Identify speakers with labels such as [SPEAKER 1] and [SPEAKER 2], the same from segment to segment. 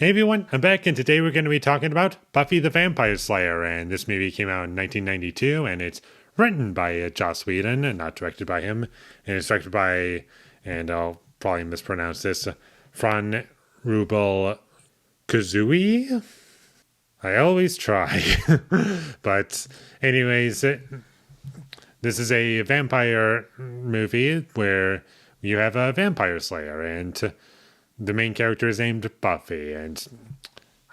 [SPEAKER 1] Hey everyone, I'm back, and today we're going to be talking about Buffy the Vampire Slayer. And this movie came out in 1992, and it's written by Joss Whedon and not directed by him. And it's directed by, and I'll probably mispronounce this, Fran Rubel Kazooie. I always try. But, anyways, this is a vampire movie where you have a vampire slayer, and the main character is named Buffy, and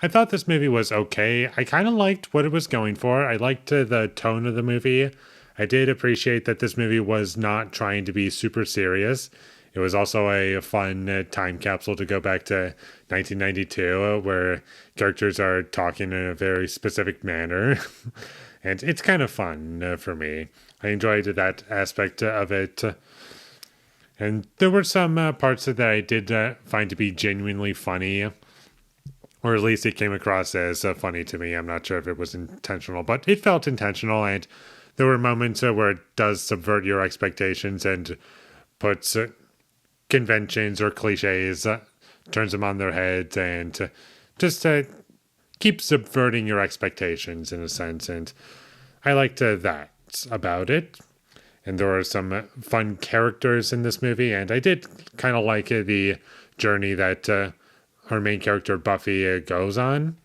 [SPEAKER 1] I thought this movie was okay. I kind of liked what it was going for. I liked the tone of the movie. I did appreciate that this movie was not trying to be super serious. It was also a fun time capsule to go back to 1992, where characters are talking in a very specific manner. And it's kind of fun for me. I enjoyed that aspect of it. And there were some parts that I did find to be genuinely funny, or at least it came across as funny to me. I'm not sure if it was intentional, but it felt intentional. And there were moments where it does subvert your expectations and puts conventions or cliches, turns them on their heads, and just keeps subverting your expectations in a sense. And I liked that about it. And there were some fun characters in this movie, and I did kind of like the journey that our main character Buffy goes on.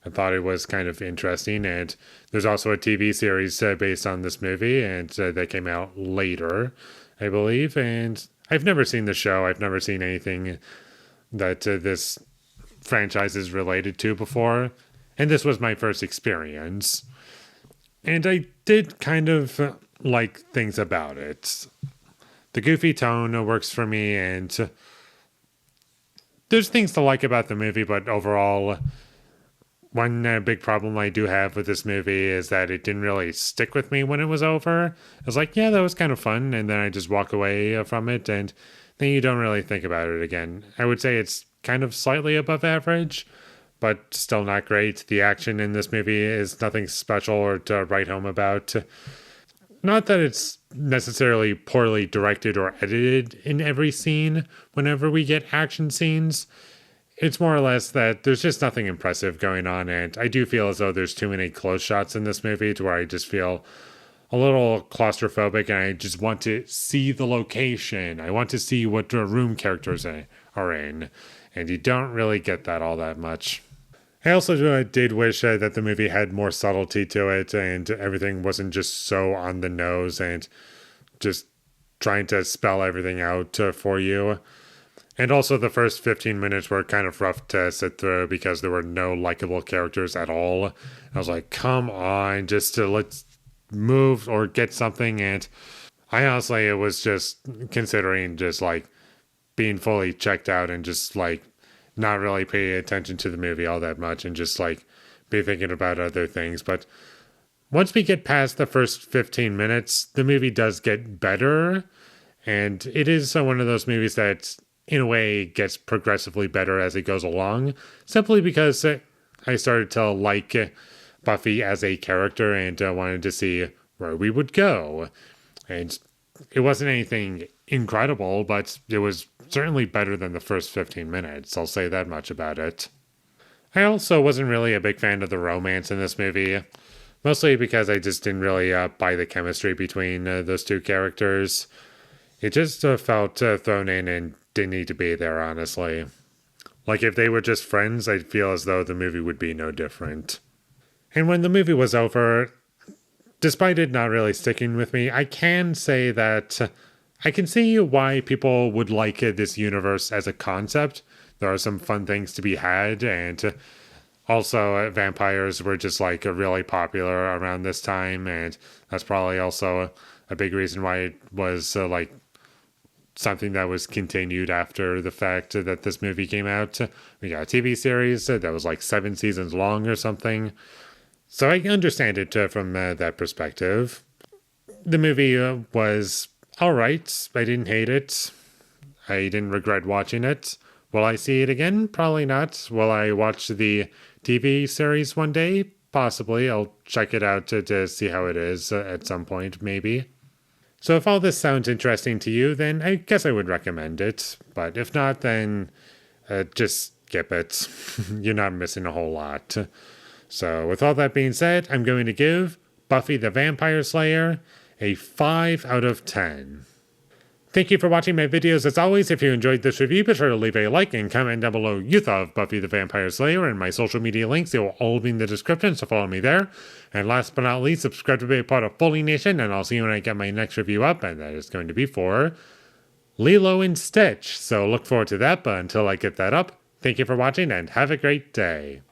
[SPEAKER 1] I thought it was kind of interesting, and there's also a TV series based on this movie, and that came out later, I believe. And I've never seen the show. I've never seen anything that this franchise is related to before, and this was my first experience. And I did kind of like things about it. The goofy tone works for me, and there's things to like about the movie, but overall, one big problem I do have with this movie is that it didn't really stick with me when it was over. I was like, yeah, that was kind of fun, and then I just walk away from it, and then you don't really think about it again. I would say it's kind of slightly above average, but still not great. The action in this movie is nothing special or to write home about. Not that it's necessarily poorly directed or edited in every scene whenever we get action scenes. It's more or less that there's just nothing impressive going on, and I do feel as though there's too many close shots in this movie to where I just feel a little claustrophobic, and I just want to see the location. I want to see what room characters are in, and you don't really get that all that much. I also did wish that the movie had more subtlety to it, and everything wasn't just so on the nose and just trying to spell everything out for you. And also the first 15 minutes were kind of rough to sit through because there were no likable characters at all. I was like, come on, just let's move or get something. And I honestly, it was just considering just like being fully checked out and just like not really pay attention to the movie all that much and just like be thinking about other things. But once we get past the first 15 minutes, the movie does get better. And it is one of those movies that in a way gets progressively better as it goes along, simply because I started to like Buffy as a character and wanted to see where we would go. And it wasn't anything incredible, but it was certainly better than the first 15 minutes. I'll say that much about it. I also wasn't really a big fan of the romance in this movie, mostly because I just didn't really buy the chemistry between those two characters. It just felt thrown in and didn't need to be there, honestly. Like, if they were just friends, I'd feel as though the movie would be no different. And when the movie was over, despite it not really sticking with me, I can say that I can see why people would like this universe as a concept. There are some fun things to be had, and also vampires were just like really popular around this time, and that's probably also a big reason why it was like something that was continued after the fact that this movie came out. We got a TV series that was like 7 seasons long or something. So I understand it from that perspective. The movie was all right. I didn't hate it. I didn't regret watching it. Will I see it again? Probably not. Will I watch the TV series one day? Possibly. I'll check it out to see how it is at some point, maybe. So if all this sounds interesting to you, then I guess I would recommend it. But if not, then just skip it. You're not missing a whole lot. So with all that being said, I'm going to give Buffy the Vampire Slayer a 5 out of 10. Thank you for watching my videos. As always, if you enjoyed this review, be sure to leave a like and comment down below you thought of Buffy the Vampire Slayer, and my social media links. They will all be in the description, so follow me there. And last but not least, subscribe to be a part of Foley Nation, and I'll see you when I get my next review up, and that is going to be for Lilo and Stitch. So look forward to that, but until I get that up, thank you for watching and have a great day.